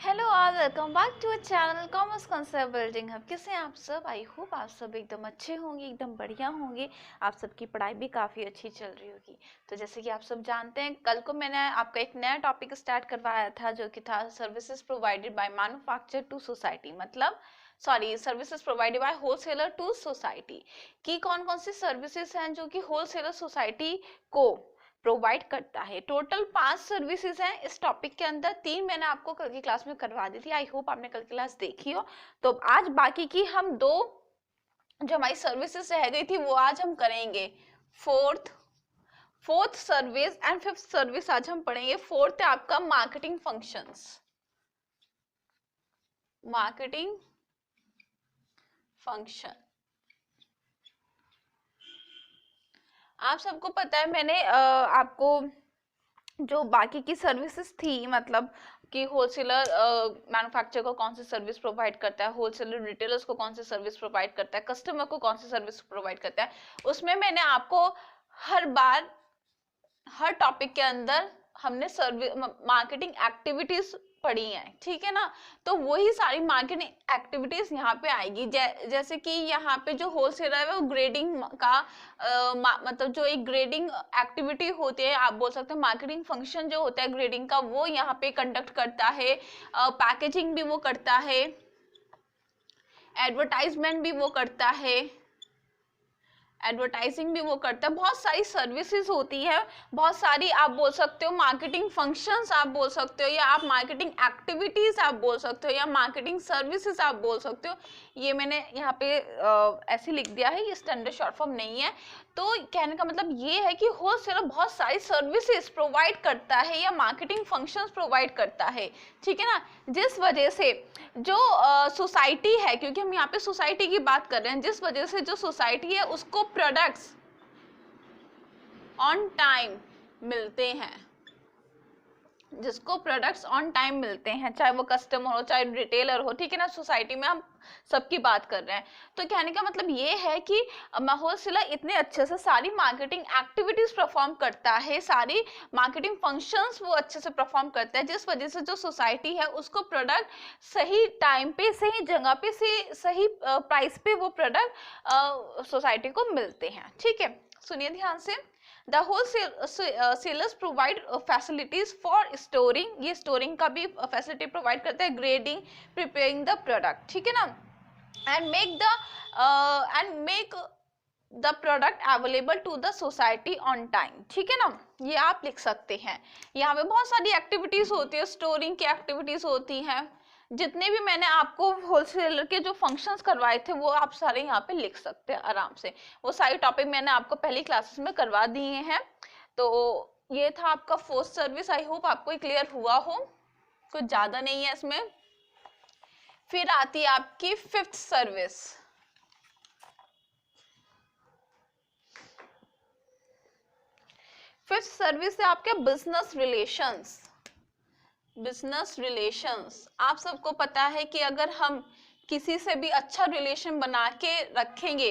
Hello all, welcome back to a channel commerce concept building hub. कैसे हैं आप सब? आई होप आप सब एकदम अच्छे होंगे, एकदम बढ़िया होंगे। आप सबकी पढ़ाई भी काफ़ी अच्छी चल रही होगी। तो जैसे कि आप सब जानते हैं, कल को मैंने आपका एक नया टॉपिक स्टार्ट करवाया था जो कि था services provided by manufacturer to society, मतलब sorry services provided by wholesaler to society. कि कौन कौन सी सर्विसेज हैं जो कि होलसेलर सोसाइटी को प्रोवाइड करता है। टोटल 5 सर्विसेज हैं इस टॉपिक के अंदर। 3 मैंने आपको कल की क्लास में करवा दी थी। आई होप आपने कल की क्लास देखी हो। तो आज बाकी की हम 2 जो हमारी सर्विसेज रह गई थी वो आज हम करेंगे। Fourth service and fifth service आज हम पढ़ेंगे। फोर्थ है आपका मार्केटिंग फंक्शंस। मार्केटिंग फंक्शन, आप सबको पता है मैंने आपको जो बाकी की सर्विसेज थी, मतलब कि होलसेलर मैन्युफैक्चरर को कौन सी सर्विस प्रोवाइड करता है, होलसेलर रिटेलर्स को कौन सी सर्विस प्रोवाइड करता है, कस्टमर को कौन सी सर्विस प्रोवाइड करता है, उसमें मैंने आपको हर बार हर टॉपिक के अंदर हमने मार्केटिंग एक्टिविटीज पढ़ी हैं, ठीक है ना। तो वही सारी मार्केटिंग एक्टिविटीज यहाँ पे आएगी। जैसे कि यहाँ पे जो होलसेलर है वो ग्रेडिंग का मतलब जो एक ग्रेडिंग एक्टिविटी होती है, आप बोल सकते हो मार्केटिंग फंक्शन जो होता है ग्रेडिंग का, वो यहाँ पे कंडक्ट करता है। पैकेजिंग भी वो करता है, एडवर्टाइजमेंट भी वो करता है, एडवर्टाइजिंग भी वो करता है। बहुत सारी सर्विसेज होती है, बहुत सारी आप बोल सकते हो मार्केटिंग फंक्शंस आप बोल सकते हो, या आप मार्केटिंग एक्टिविटीज आप बोल सकते हो, या मार्केटिंग सर्विसेज आप बोल सकते हो। ये मैंने यहाँ पे ऐसे लिख दिया है, ये स्टैंडर्ड शॉर्ट फॉर्म नहीं है। तो कहने का मतलब ये है कि होलसेलर बहुत सारी सर्विसेज प्रोवाइड करता है या मार्केटिंग फंक्शंस प्रोवाइड करता है, ठीक है ना। जिस वजह से जो सोसाइटी है, क्योंकि हम यहाँ पे सोसाइटी की बात कर रहे हैं, जिस वजह से जो सोसाइटी है उसको प्रोडक्ट्स ऑन टाइम मिलते हैं, जिसको प्रोडक्ट्स ऑन टाइम मिलते हैं, चाहे वो कस्टमर हो चाहे रिटेलर हो, ठीक है ना। सोसाइटी में हम सबकी बात कर रहे हैं। तो कहने का मतलब ये है कि होलसेलर इतने अच्छे से सारी मार्केटिंग एक्टिविटीज परफॉर्म करता है, सारी मार्केटिंग फंक्शंस वो अच्छे से परफॉर्म करता है, जिस वजह से जो सोसाइटी है उसको प्रोडक्ट सही टाइम पे, सही जगह पे, सही प्राइस पे वो प्रोडक्ट सोसाइटी को मिलते हैं, ठीक है। सुनिए ध्यान से। The wholesalers provide facilities for storing, ये storing का भी facility provide करते हैं, grading, preparing the product, ठीक है ना, and make the product available to the society on time, ठीक है ना। ये आप लिख सकते हैं। यहाँ पे बहुत सारी एक्टिविटीज होती है, स्टोरिंग की एक्टिविटीज होती हैं। जितने भी मैंने आपको होलसेलर के जो फंक्शंस करवाए थे वो आप सारे यहाँ पे लिख सकते हैं आराम से। वो सारी टॉपिक मैंने आपको पहली क्लासेस में करवा दिए हैं। तो ये था आपका फोर्थ सर्विस। आई होप आपको क्लियर हुआ हो, कुछ ज्यादा नहीं है इसमें। फिर आती है आपकी फिफ्थ सर्विस। फिफ्थ सर्विस है आपके बिजनेस रिलेशंस। बिजनेस रिलेशंस, आप सबको पता है कि अगर हम किसी से भी अच्छा रिलेशन बना के रखेंगे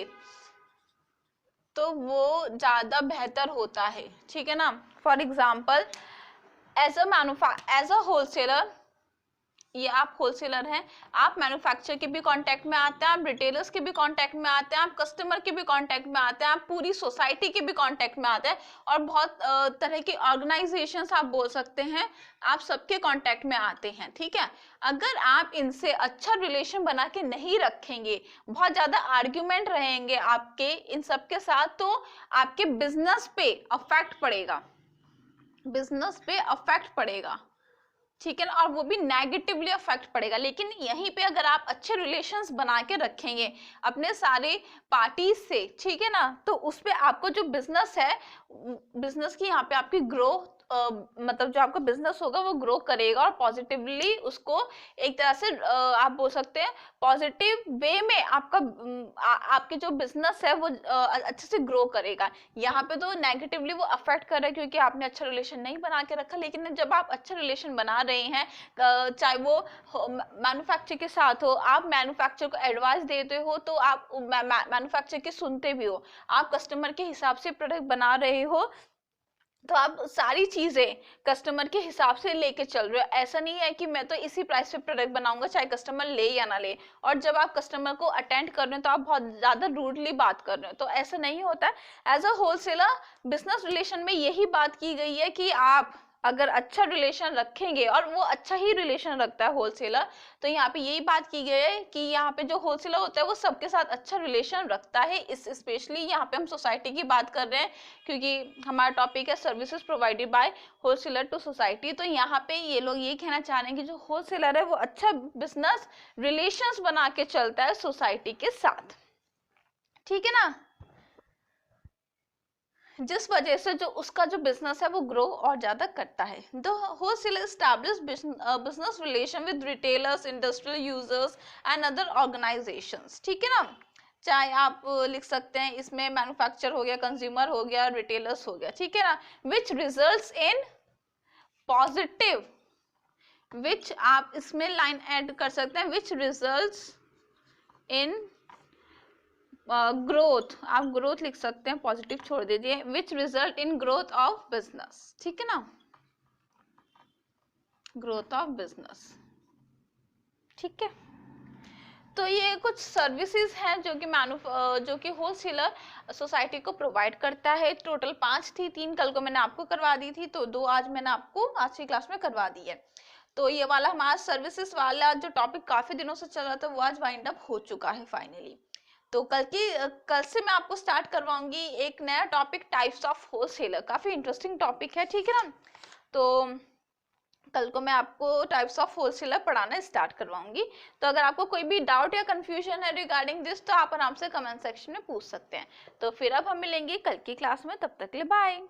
तो वो ज्यादा बेहतर होता है, ठीक है ना। For example as a wholesaler, ये आप होलसेलर हैं, आप मैन्युफैक्चरर के भी कांटेक्ट में आते हैं, आप रिटेलर्स के भी कांटेक्ट में आते हैं, आप कस्टमर के भी कांटेक्ट में आते हैं, आप पूरी सोसाइटी के भी कांटेक्ट में आते हैं, और बहुत तरह की ऑर्गेनाइजेशंस आप बोल सकते हैं, आप सबके कांटेक्ट में आते हैं, ठीक है। अगर आप इनसे अच्छा रिलेशन बना के नहीं रखेंगे, बहुत ज्यादा आर्ग्यूमेंट रहेंगे आपके इन सबके साथ, तो आपके बिजनेस पे अफेक्ट पड़ेगा, बिजनेस पे अफेक्ट पड़ेगा, ठीक है ना, और वो भी नेगेटिवली अफेक्ट पड़ेगा। लेकिन यहीं पे अगर आप अच्छे रिलेशंस बना के रखेंगे अपने सारे पार्टीज से, ठीक है ना, तो उस पे आपको जो बिजनेस है, बिजनेस की यहाँ पे आपकी ग्रोथ मतलब जो आपका बिजनेस होगा वो ग्रो करेगा, और पॉजिटिवली उसको एक तरह से आप बोल सकते हैं पॉजिटिव वे में आपका आपके जो बिजनेस है वो अच्छे से ग्रो करेगा। यहाँ पे तो नेगेटिवली वो अफेक्ट कर रहा है क्योंकि आपने अच्छा रिलेशन नहीं बना के रखा। लेकिन जब आप अच्छा रिलेशन बना रहे हैं, चाहे वो मैन्युफैक्चर के साथ हो, आप मैन्युफैक्चर को एडवाइस देते हो, तो आप मैन्युफैक्चर की सुनते भी हो, आप कस्टमर के हिसाब से प्रोडक्ट बना रहे हो, तो आप सारी चीजें कस्टमर के हिसाब से लेके चल रहे हो। ऐसा नहीं है कि मैं तो इसी प्राइस पे प्रोडक्ट बनाऊंगा चाहे कस्टमर ले या ना ले, और जब आप कस्टमर को अटेंड कर रहे हो तो आप बहुत ज्यादा रूडली बात कर रहे हो, तो ऐसा नहीं होता है। As a wholesaler business relation में यही बात की गई है कि आप अगर अच्छा रिलेशन रखेंगे, और वो अच्छा ही रिलेशन रखता है होलसेलर, तो यहाँ पे यही बात की गई है कि यहाँ पे जो होलसेलर होता है वो सबके साथ अच्छा रिलेशन रखता है। इस स्पेशली यहाँ पे हम सोसाइटी की बात कर रहे हैं क्योंकि हमारा टॉपिक है services provided by wholesaler to society. तो यहाँ पे ये लोग ये कहना चाह रहे हैं कि जो होलसेलर है वो अच्छा बिजनेस रिलेशंस बना के चलता है सोसाइटी के साथ, ठीक है ना, जिस वजह से जो उसका जो बिजनेस है वो ग्रो और ज्यादा करता है। The wholesaler establish business relation with retailers, industrial users and other organisations, ठीक है ना। चाहे आप लिख सकते हैं इसमें मैन्युफैक्चर हो गया, कंज्यूमर हो गया, रिटेलर्स हो गया, ठीक है ना। विच रिजल्ट्स इन पॉजिटिव, विच आप इसमें लाइन ऐड कर सकते हैं, विच रिजल्ट्स इन ग्रोथ, आप ग्रोथ लिख सकते हैं, पॉजिटिव छोड़ दीजिए, which result in growth of business, ठीक है ना, ग्रोथ ऑफ बिजनेस, ठीक है। तो ये कुछ सर्विसेज हैं जो कि होलसेलर सोसाइटी को प्रोवाइड करता है। टोटल 5 थी, 3 कल को मैंने आपको करवा दी थी, तो 2 आज मैंने आपको आज की क्लास में करवा दी है। तो ये वाला हमारा सर्विसेज वाला जो टॉपिक काफी दिनों से चल रहा था वो आज वाइंड अप हो चुका है फाइनली। तो कल से मैं आपको स्टार्ट करवाऊंगी एक नया टॉपिक, टाइप्स ऑफ होलसेलर। काफी इंटरेस्टिंग टॉपिक है, ठीक है ना। तो कल को मैं आपको टाइप्स ऑफ होलसेलर पढ़ाना स्टार्ट करवाऊंगी। तो अगर आपको कोई भी डाउट या कंफ्यूजन है रिगार्डिंग दिस तो आप आराम से कमेंट सेक्शन में पूछ सकते हैं। तो फिर अब हम मिलेंगे कल की क्लास में, तब तक के लिए बाय।